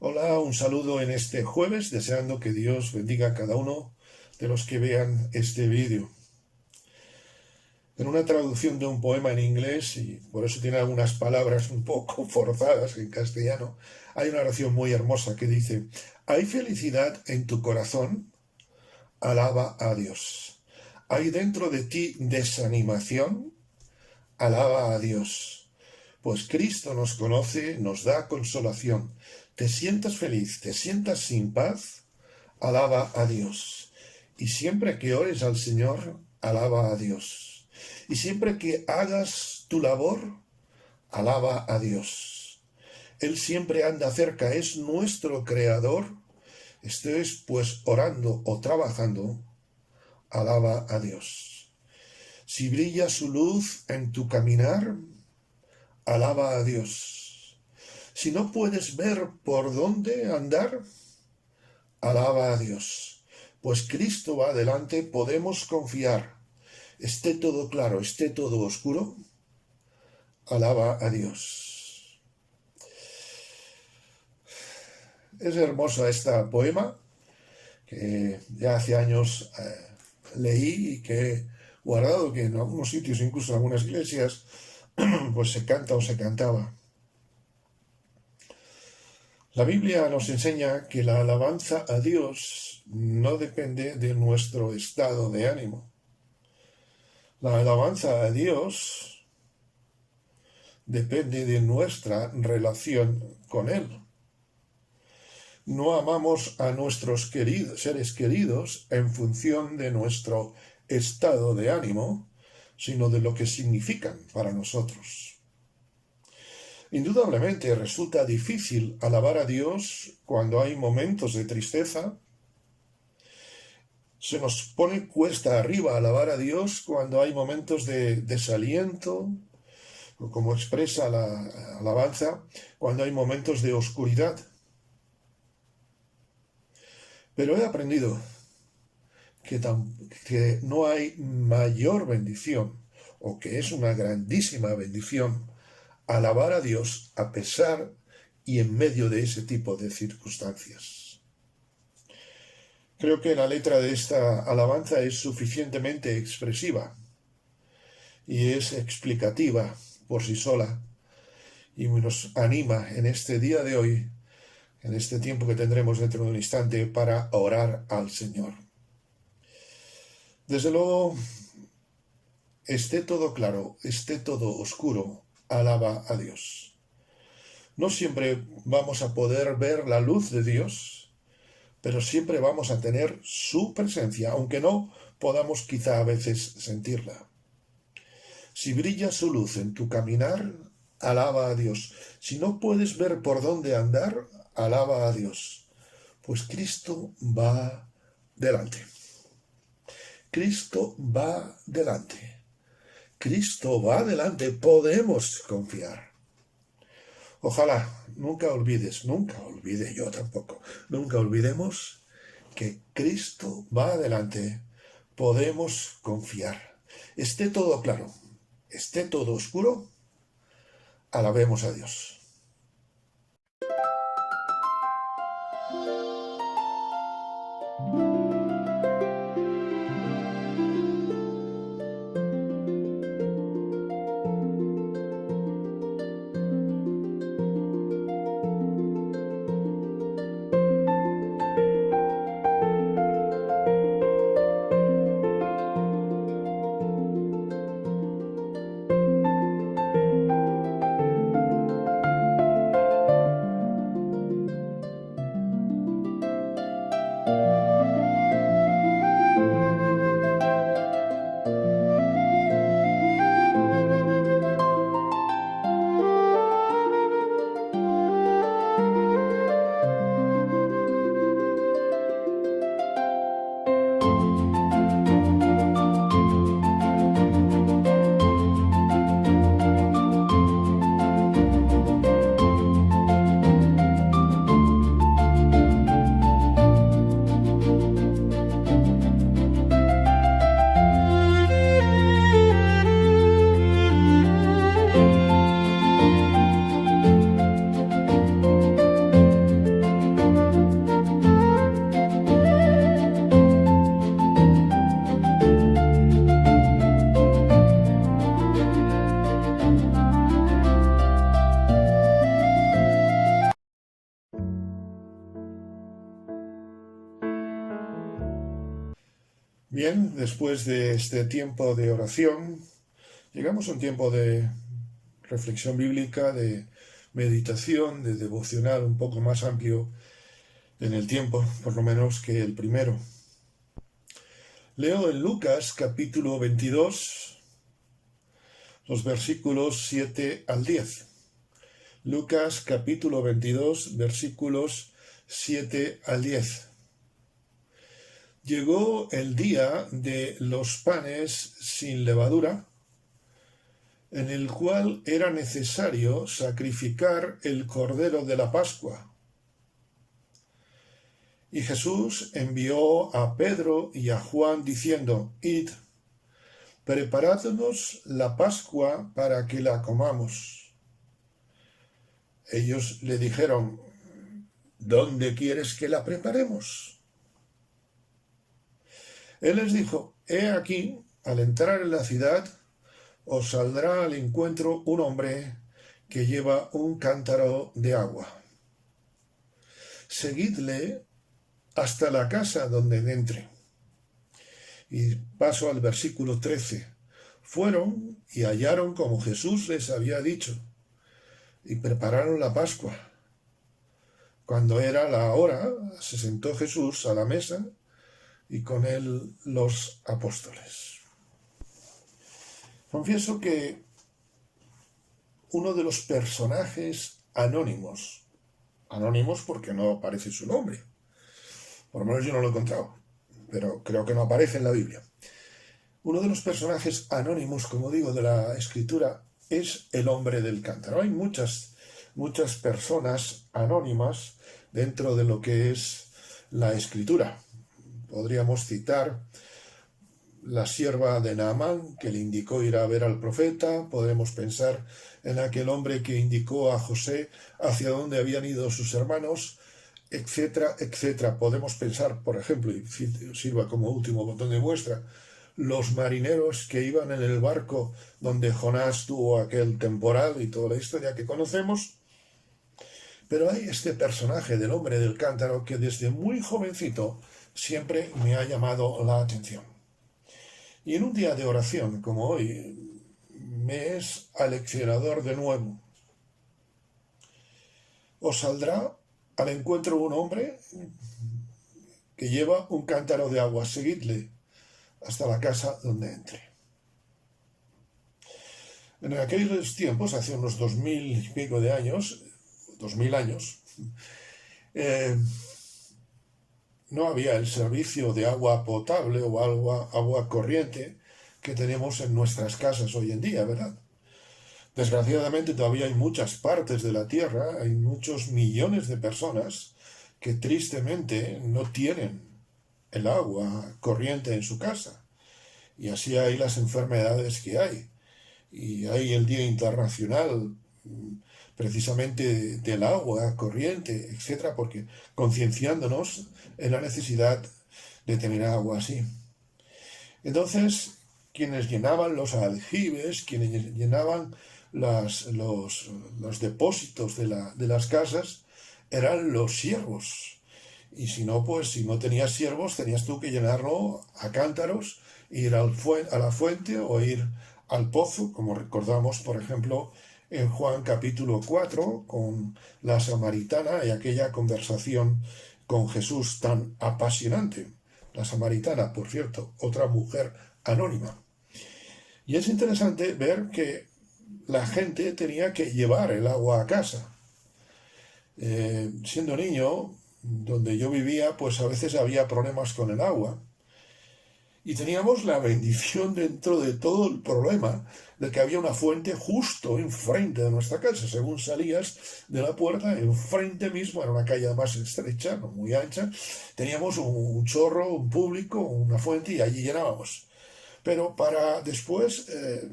Hola, un saludo en este jueves, deseando que Dios bendiga a cada uno de los que vean este vídeo. En una traducción de un poema en inglés, y por eso tiene algunas palabras un poco forzadas en castellano, hay una oración muy hermosa que dice: ¿Hay felicidad en tu corazón? Alaba a Dios. ¿Hay dentro de ti desanimación? Alaba a Dios. Pues Cristo nos conoce, nos da consolación. ¿Te sientas feliz? ¿Te sientas sin paz? Alaba a Dios. Y siempre que ores al Señor, alaba a Dios. Y siempre que hagas tu labor, alaba a Dios. Él siempre anda cerca, es nuestro creador. Estés pues orando o trabajando, alaba a Dios. Si brilla su luz en tu caminar, alaba a Dios. Si no puedes ver por dónde andar, alaba a Dios. Pues Cristo va adelante, podemos confiar. Esté todo claro, esté todo oscuro, alaba a Dios. Es hermosa esta poema que ya hace años leí y que he guardado, que en algunos sitios, incluso en algunas iglesias, pues se canta o se cantaba. La Biblia nos enseña que la alabanza a Dios no depende de nuestro estado de ánimo. La alabanza a Dios depende de nuestra relación con Él. No amamos a nuestros seres queridos en función de nuestro estado de ánimo, sino de lo que significan para nosotros. Indudablemente resulta difícil alabar a Dios cuando hay momentos de tristeza. Se nos pone cuesta arriba alabar a Dios cuando hay momentos de desaliento, o como expresa la alabanza, cuando hay momentos de oscuridad. Pero he aprendido que no hay mayor bendición, o que es una grandísima bendición, alabar a Dios a pesar y en medio de ese tipo de circunstancias. Creo que la letra de esta alabanza es suficientemente expresiva y es explicativa por sí sola y nos anima en este día de hoy, en este tiempo que tendremos dentro de un instante, para orar al Señor. Desde luego, esté todo claro, esté todo oscuro, alaba a Dios. No siempre vamos a poder ver la luz de Dios, pero siempre vamos a tener su presencia, aunque no podamos quizá a veces sentirla. Si brilla su luz en tu caminar, alaba a Dios. Si no puedes ver por dónde andar, alaba a Dios. Pues Cristo va delante. Cristo va delante. Cristo va delante. Podemos confiar. Ojalá nunca olvides, nunca olvide yo tampoco, nunca olvidemos que Cristo va adelante. Podemos confiar. Esté todo claro, esté todo oscuro, alabemos a Dios. Bien, después de este tiempo de oración, llegamos a un tiempo de reflexión bíblica, de meditación, de devocional un poco más amplio en el tiempo, por lo menos que el primero. Leo en Lucas capítulo 22, los versículos 7 al 10. Lucas capítulo 22, versículos 7 al 10. Llegó el día de los panes sin levadura, en el cual era necesario sacrificar el cordero de la Pascua. Y Jesús envió a Pedro y a Juan diciendo: Id, preparadnos la Pascua para que la comamos. Ellos le dijeron: ¿dónde quieres que la preparemos? Él les dijo: he aquí, al entrar en la ciudad, os saldrá al encuentro un hombre que lleva un cántaro de agua. Seguidle hasta la casa donde entre. Y paso al versículo 13. Fueron y hallaron como Jesús les había dicho, y prepararon la Pascua. Cuando era la hora, se sentó Jesús a la mesa y con él los apóstoles. Confieso que uno de los personajes anónimos porque no aparece su nombre, por lo menos yo no lo he encontrado, pero creo que no aparece en la Biblia. Uno de los personajes anónimos, como digo, de la Escritura es el hombre del cántaro. Hay muchas personas anónimas dentro de lo que es la Escritura. Podríamos citar la sierva de Naamán, que le indicó ir a ver al profeta. Podemos pensar en aquel hombre que indicó a José hacia dónde habían ido sus hermanos, etcétera, etcétera. Podemos pensar, por ejemplo, y sirva como último botón de muestra, los marineros que iban en el barco donde Jonás tuvo aquel temporal y toda la historia que conocemos. Pero hay este personaje del hombre del cántaro que desde muy jovencito siempre me ha llamado la atención. Y en un día de oración como hoy, me es aleccionador de nuevo. Os saldrá al encuentro un hombre que lleva un cántaro de agua. Seguidle hasta la casa donde entre. En aquellos tiempos, hace unos 2000 y pico de años, 2000 años, no había el servicio de agua potable o agua corriente que tenemos en nuestras casas hoy en día, ¿verdad? Desgraciadamente todavía hay muchas partes de la Tierra, hay muchos millones de personas que tristemente no tienen el agua corriente en su casa. Y así hay las enfermedades que hay. Y hay el Día Internacional precisamente del agua corriente, etcétera, porque concienciándonos en la necesidad de tener agua así. Entonces, quienes llenaban los aljibes, quienes llenaban los depósitos de las casas, eran los siervos. Y si no, pues si no tenías siervos, tenías tú que llenarlo a cántaros, ir a la fuente o ir al pozo, como recordamos, por ejemplo, en Juan capítulo 4, con la samaritana y aquella conversación con Jesús tan apasionante. La samaritana, por cierto, otra mujer anónima. Y es interesante ver que la gente tenía que llevar el agua a casa. Siendo niño, donde yo vivía, pues a veces había problemas con el agua. Y teníamos la bendición dentro de todo el problema de que había una fuente justo enfrente de nuestra casa. Según salías de la puerta, enfrente mismo, era una calle más estrecha, no muy ancha, teníamos un chorro, un público, una fuente y allí llenábamos. Pero para después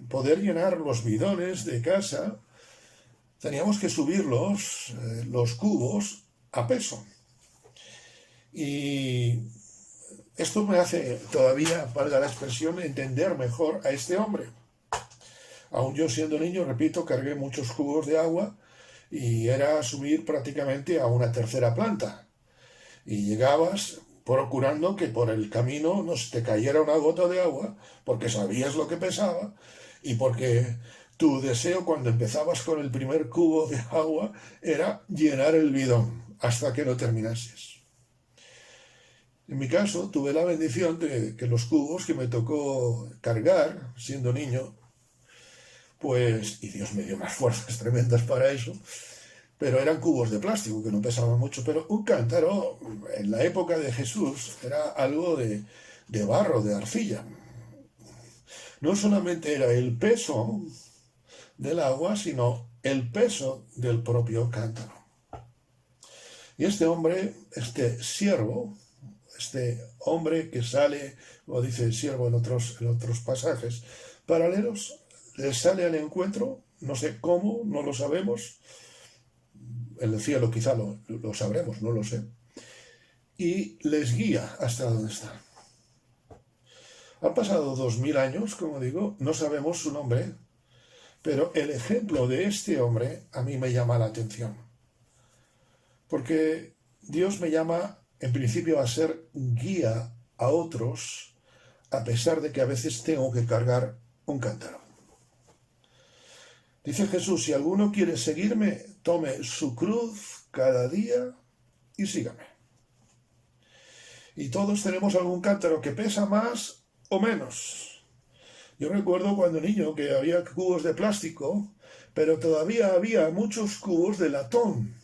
poder llenar los bidones de casa, teníamos que subir los cubos a peso. Y esto me hace todavía, valga la expresión, entender mejor a este hombre. Aún yo siendo niño, repito, cargué muchos cubos de agua y era subir prácticamente a una tercera planta. Y llegabas procurando que por el camino no se te cayera una gota de agua, porque sabías lo que pesaba y porque tu deseo cuando empezabas con el primer cubo de agua era llenar el bidón hasta que lo terminases. En mi caso, tuve la bendición de que los cubos que me tocó cargar siendo niño, pues, y Dios me dio unas fuerzas tremendas para eso, pero eran cubos de plástico que no pesaban mucho, pero un cántaro en la época de Jesús era algo de barro, de arcilla. No solamente era el peso del agua, sino el peso del propio cántaro. Y este hombre, este siervo, este hombre que sale, como dice el siervo en otros pasajes paralelos, le sale al encuentro, no sé cómo, no lo sabemos, en el cielo quizá lo sabremos, no lo sé, y les guía hasta donde están. Han pasado 2000 años, como digo, no sabemos su nombre, pero el ejemplo de este hombre a mí me llama la atención, porque Dios me llama en principio a ser guía a otros, a pesar de que a veces tengo que cargar un cántaro. Dice Jesús, si alguno quiere seguirme, tome su cruz cada día y sígame. Y todos tenemos algún cántaro que pesa más o menos. Yo recuerdo cuando niño que había cubos de plástico, pero todavía había muchos cubos de latón.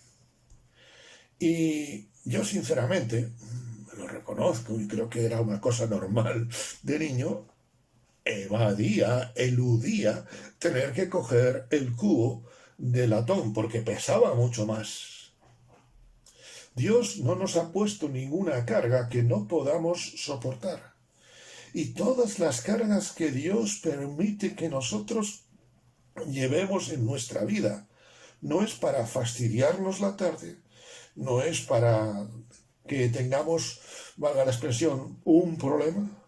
Y yo sinceramente, lo reconozco y creo que era una cosa normal de niño, eludía tener que coger el cubo de latón porque pesaba mucho más. Dios no nos ha puesto ninguna carga que no podamos soportar. Y todas las cargas que Dios permite que nosotros llevemos en nuestra vida no es para fastidiarnos la tarde, no es para que tengamos, valga la expresión, un problema,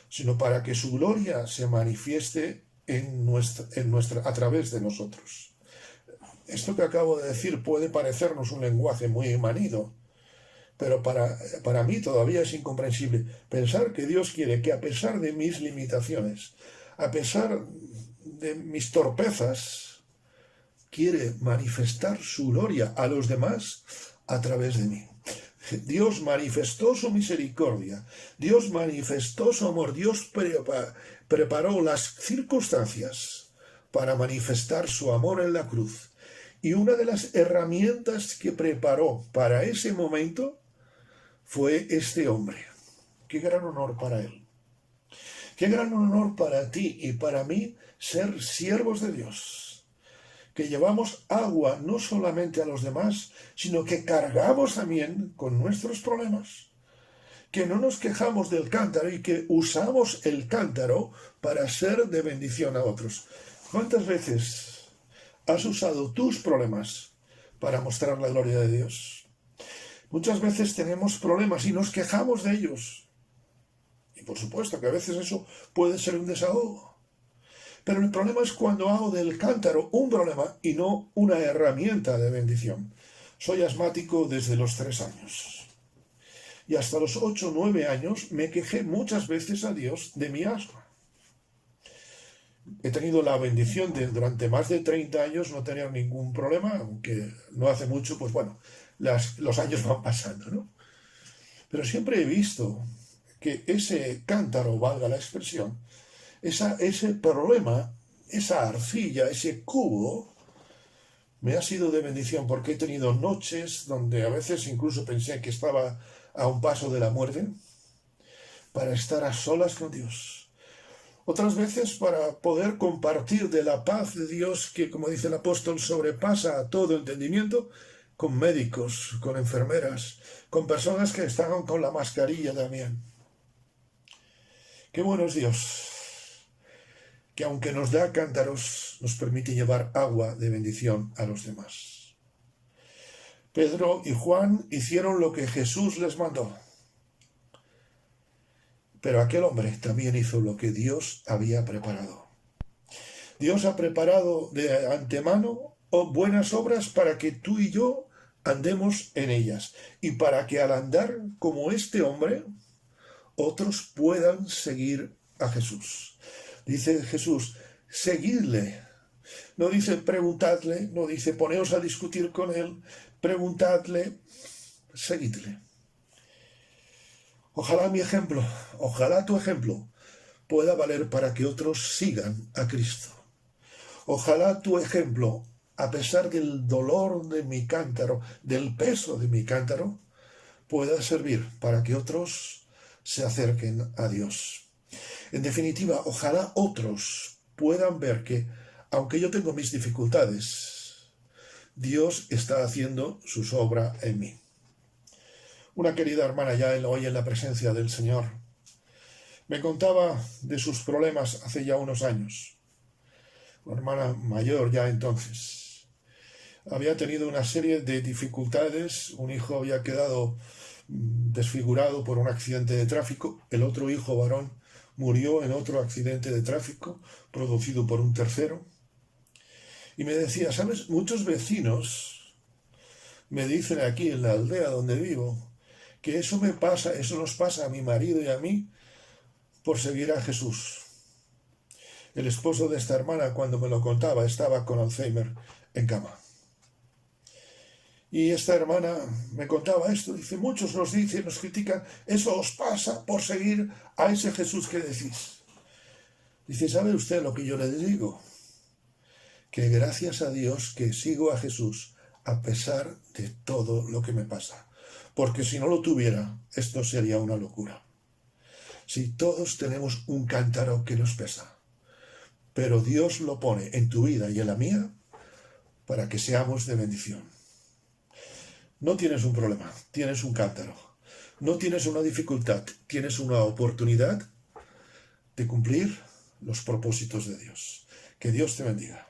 sino para que su gloria se manifieste a través de nosotros. Esto que acabo de decir puede parecernos un lenguaje muy manido, pero para mí todavía es incomprensible pensar que Dios quiere que a pesar de mis limitaciones, a pesar de mis torpezas, quiere manifestar su gloria a los demás a través de mí. Dios manifestó su misericordia, Dios manifestó su amor, Dios preparó las circunstancias para manifestar su amor en la cruz. Y una de las herramientas que preparó para ese momento fue este hombre. Qué gran honor para él. Qué gran honor para ti y para mí ser siervos de Dios, que llevamos agua no solamente a los demás, sino que cargamos también con nuestros problemas, que no nos quejamos del cántaro y que usamos el cántaro para ser de bendición a otros. ¿Cuántas veces has usado tus problemas para mostrar la gloria de Dios? Muchas veces tenemos problemas y nos quejamos de ellos. Y por supuesto que a veces eso puede ser un desahogo. Pero el problema es cuando hago del cántaro un problema y no una herramienta de bendición. Soy asmático desde los 3 años. Y hasta los 8 o 9 años me quejé muchas veces a Dios de mi asma. He tenido la bendición de durante más de 30 años no tener ningún problema, aunque no hace mucho, pues bueno, los años van pasando, ¿no? Pero siempre he visto que ese cántaro, valga la expresión, ese problema, esa arcilla, ese cubo, me ha sido de bendición porque he tenido noches donde a veces incluso pensé que estaba a un paso de la muerte para estar a solas con Dios. Otras veces para poder compartir de la paz de Dios que, como dice el apóstol, sobrepasa a todo entendimiento, con médicos, con enfermeras, con personas que estaban con la mascarilla también. Qué bueno es Dios, que aunque nos da cántaros, nos permite llevar agua de bendición a los demás. Pedro y Juan hicieron lo que Jesús les mandó. Pero aquel hombre también hizo lo que Dios había preparado. Dios ha preparado de antemano buenas obras para que tú y yo andemos en ellas, y para que al andar como este hombre, otros puedan seguir a Jesús. Dice Jesús, seguidle. No dice preguntadle, no dice poneos a discutir con él, preguntadle, seguidle. Ojalá mi ejemplo, ojalá tu ejemplo pueda valer para que otros sigan a Cristo. Ojalá tu ejemplo, a pesar del dolor de mi cántaro, del peso de mi cántaro, pueda servir para que otros se acerquen a Dios. En definitiva, ojalá otros puedan ver que, aunque yo tengo mis dificultades, Dios está haciendo su obra en mí. Una querida hermana ya hoy en la presencia del Señor me contaba de sus problemas hace ya unos años. Una hermana mayor ya entonces. Había tenido una serie de dificultades, un hijo había quedado desfigurado por un accidente de tráfico, el otro hijo varón murió en otro accidente de tráfico producido por un tercero. Y me decía, ¿sabes? Muchos vecinos me dicen aquí en la aldea donde vivo que eso me pasa, eso nos pasa a mi marido y a mí por seguir a Jesús. El esposo de esta hermana, cuando me lo contaba, estaba con Alzheimer en cama. Y esta hermana me contaba esto, dice, muchos nos dicen, nos critican, eso os pasa por seguir a ese Jesús que decís. Dice, ¿sabe usted lo que yo le digo? Que gracias a Dios que sigo a Jesús a pesar de todo lo que me pasa. Porque si no lo tuviera, esto sería una locura. Si todos tenemos un cántaro que nos pesa, pero Dios lo pone en tu vida y en la mía para que seamos de bendición. No tienes un problema, tienes un cántaro. No tienes una dificultad, tienes una oportunidad de cumplir los propósitos de Dios. Que Dios te bendiga.